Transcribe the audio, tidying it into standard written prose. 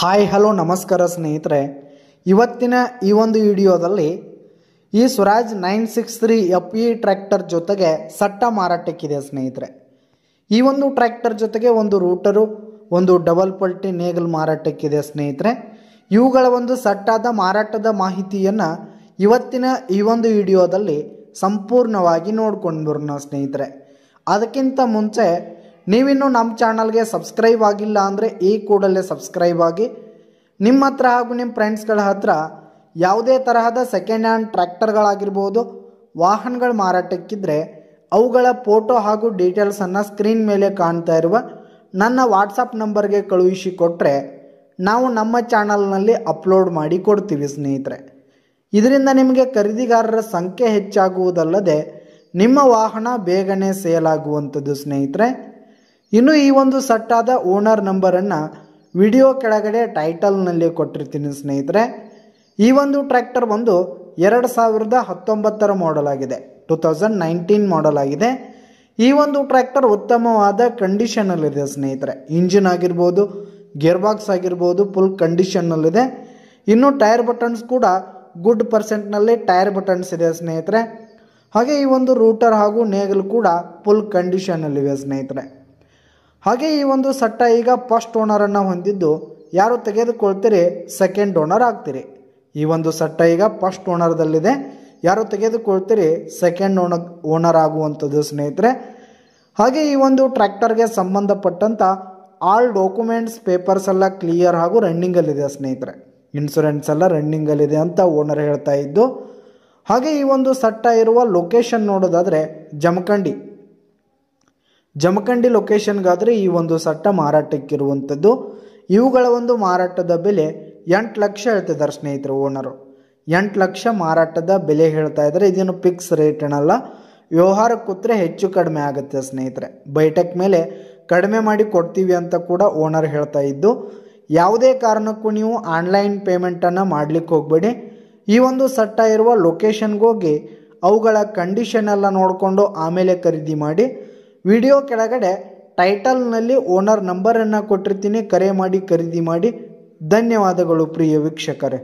Hi hello ನಮಸ್ಕಾರ ಸ್ನೇಹಿತರೆ, ಇವತ್ತಿನ ಈ ಒಂದು ವಿಡಿಯೋದಲ್ಲಿ ಈ ಸ್ವರಾಜ್ 963 FE ಟ್ರ್ಯಾಕ್ಟರ್ ಜೊತೆಗೆ ಸಟ್ಟ ಮಾರಾಟಕ್ಕಿದೆ ಸ್ನೇಹಿತರೆ. ಈ ಒಂದು ಟ್ರ್ಯಾಕ್ಟರ್ ಜೊತೆಗೆ ಒಂದು ರೂಟರು, ಒಂದು ಡಬಲ್ ಪಲ್ಟಿ ನೇಗಲ್ ಮಾರಾಟಕ್ಕಿದೆ ಸ್ನೇಹಿತರೆ. ಇವುಗಳ ಒಂದು ಸಟ್ಟಾದ ಮಾರಾಟದ ಮಾಹಿತಿಯನ್ನು ಇವತ್ತಿನ ಈ ಒಂದು ವಿಡಿಯೋದಲ್ಲಿ ಸಂಪೂರ್ಣವಾಗಿ ನೋಡ್ಕೊಂಡು ಬರೋಣ ಸ್ನೇಹಿತರೆ. ಅದಕ್ಕಿಂತ ಮುಂಚೆ ನೀವಿನ್ನೂ ನಮ್ಮ ಚಾನಲ್ಗೆ ಸಬ್ಸ್ಕ್ರೈಬ್ ಆಗಿಲ್ಲ ಅಂದರೆ ಈ ಕೂಡಲೇ ಸಬ್ಸ್ಕ್ರೈಬ್ ಆಗಿ, ನಿಮ್ಮ ಹತ್ರ ಹಾಗೂ ನಿಮ್ಮ ಫ್ರೆಂಡ್ಸ್ಗಳ ಹತ್ರ ಯಾವುದೇ ತರಹದ ಸೆಕೆಂಡ್ ಹ್ಯಾಂಡ್ ಟ್ರ್ಯಾಕ್ಟರ್ಗಳಾಗಿರ್ಬೋದು, ವಾಹನಗಳ ಮಾರಾಟಕ್ಕಿದ್ರೆ ಅವುಗಳ ಫೋಟೋ ಹಾಗೂ ಡೀಟೇಲ್ಸನ್ನು ಸ್ಕ್ರೀನ್ ಮೇಲೆ ಕಾಣ್ತಾ ಇರುವ ನನ್ನ ವಾಟ್ಸಪ್ ನಂಬರ್ಗೆ ಕಳುಹಿಸಿ ಕೊಟ್ಟರೆ ನಾವು ನಮ್ಮ ಚಾನಲ್ನಲ್ಲಿ ಅಪ್ಲೋಡ್ ಮಾಡಿ ಕೊಡ್ತೀವಿ ಸ್ನೇಹಿತರೆ. ಇದರಿಂದ ನಿಮಗೆ ಖರೀದಿಗಾರರ ಸಂಖ್ಯೆ ಹೆಚ್ಚಾಗುವುದಲ್ಲದೆ ನಿಮ್ಮ ವಾಹನ ಬೇಗನೆ ಸೇಲ್ ಆಗುವಂಥದ್ದು ಸ್ನೇಹಿತರೆ. ಇನ್ನು ಈ ಒಂದು ಸಟ್ಟಾದ ಓನರ್ ನಂಬರನ್ನು ವಿಡಿಯೋ ಕೆಳಗಡೆ ಟೈಟಲ್ನಲ್ಲಿ ಕೊಟ್ಟಿರ್ತೀನಿ ಸ್ನೇಹಿತರೆ. ಈ ಒಂದು ಟ್ರ್ಯಾಕ್ಟರ್ ಬಂದು 2019 ಮಾಡೆಲ್ ಆಗಿದೆ, 2019 ಮಾಡೆಲ್ ಆಗಿದೆ. ಈ ಒಂದು ಟ್ರ್ಯಾಕ್ಟರ್ ಉತ್ತಮವಾದ ಕಂಡೀಷನಲ್ಲಿದೆ ಸ್ನೇಹಿತರೆ. ಇಂಜಿನ್ ಆಗಿರ್ಬೋದು, ಗೇರ್ ಬಾಕ್ಸ್ ಆಗಿರ್ಬೋದು ಫುಲ್ ಕಂಡೀಷನ್ನಲ್ಲಿದೆ. ಇನ್ನು ಟೈರ್ ಬಟನ್ಸ್ ಕೂಡ ಗುಡ್ ಪರ್ಸೆಂಟ್ನಲ್ಲಿ ಟೈರ್ ಬಟನ್ಸ್ ಇದೆ ಸ್ನೇಹಿತರೆ. ಹಾಗೆ ಈ ಒಂದು ರೂಟರ್ ಹಾಗೂ ನೇಗಲ್ ಕೂಡ ಫುಲ್ ಕಂಡೀಷನ್ನಲ್ಲಿವೆ ಸ್ನೇಹಿತರೆ. ಹಾಗೆ ಈ ಒಂದು ಸಟ್ಟ ಈಗ ಫಸ್ಟ್ ಓನರನ್ನು ಹೊಂದಿದ್ದು, ಯಾರು ತೆಗೆದುಕೊಳ್ತೀರಿ ಸೆಕೆಂಡ್ ಓನರ್ ಆಗ್ತೀರಿ. ಈ ಒಂದು ಸಟ್ಟ ಈಗ ಫಸ್ಟ್ ಓನರ್ದಲ್ಲಿದೆ, ಯಾರು ತೆಗೆದುಕೊಳ್ತೀರಿ ಸೆಕೆಂಡ್ ಓನರ್ ಆಗುವಂಥದ್ದು ಸ್ನೇಹಿತರೆ. ಹಾಗೆ ಈ ಒಂದು ಟ್ರ್ಯಾಕ್ಟರ್ಗೆ ಸಂಬಂಧಪಟ್ಟಂಥ ಆಲ್ ಡಾಕ್ಯುಮೆಂಟ್ಸ್ ಪೇಪರ್ಸ್ ಎಲ್ಲ ಕ್ಲಿಯರ್ ಹಾಗೂ ರನ್ನಿಂಗಲ್ಲಿದೆ ಸ್ನೇಹಿತರೆ. ಇನ್ಶೂರೆನ್ಸ್ ಎಲ್ಲ ರನ್ನಿಂಗಲ್ಲಿದೆ ಅಂತ ಓನರ್ ಹೇಳ್ತಾ ಇದ್ದು. ಹಾಗೆ ಈ ಒಂದು ಸಟ್ಟ ಇರುವ ಲೊಕೇಶನ್ ನೋಡೋದಾದರೆ ಜಮಖಂಡಿ ಲೊಕೇಶನ್ಗಾದರೆ ಈ ಒಂದು ಸಟ್ಟ ಮಾರಾಟಕ್ಕಿರುವಂಥದ್ದು. ಇವುಗಳ ಒಂದು ಮಾರಾಟದ ಬೆಲೆ 8 ಲಕ್ಷ ಹೇಳ್ತಿದ್ದಾರೆ ಸ್ನೇಹಿತರು ಓನರು. 8 ಲಕ್ಷ ಮಾರಾಟದ ಬೆಲೆ ಹೇಳ್ತಾ ಇದ್ದಾರೆ. ಇದೇನು ಫಿಕ್ಸ್ ರೇಟ್ ಏನಲ್ಲ, ವ್ಯವಹಾರಕ್ಕೆ ಕೂತ್ರೆ ಹೆಚ್ಚು ಕಡಿಮೆ ಆಗುತ್ತೆ ಸ್ನೇಹಿತರೆ. ಬೈಟೆಕ್ ಮೇಲೆ ಕಡಿಮೆ ಮಾಡಿ ಕೊಡ್ತೀವಿ ಅಂತ ಕೂಡ ಓನರ್ ಹೇಳ್ತಾ ಇದ್ದು. ಯಾವುದೇ ಕಾರಣಕ್ಕೂ ನೀವು ಆನ್ಲೈನ್ ಪೇಮೆಂಟನ್ನು ಮಾಡಲಿಕ್ಕೆ ಹೋಗಬೇಡಿ. ಈ ಒಂದು ಸಟ್ಟ ಇರುವ ಲೊಕೇಶನ್ಗೆ ಹೋಗಿ ಅವುಗಳ ಕಂಡೀಷನ್ ಎಲ್ಲ ನೋಡಿಕೊಂಡು ಆಮೇಲೆ ಖರೀದಿ ಮಾಡಿ. ವಿಡಿಯೋ ಕೆಳಗಡೆ ಟೈಟಲ್ನಲ್ಲಿ ಓನರ್ ನಂಬರನ್ನು ಕೊಟ್ಟಿರ್ತೀನಿ, ಕರೆ ಮಾಡಿ ಖರೀದಿ ಮಾಡಿ. ಧನ್ಯವಾದಗಳು ಪ್ರಿಯ ವೀಕ್ಷಕರೇ.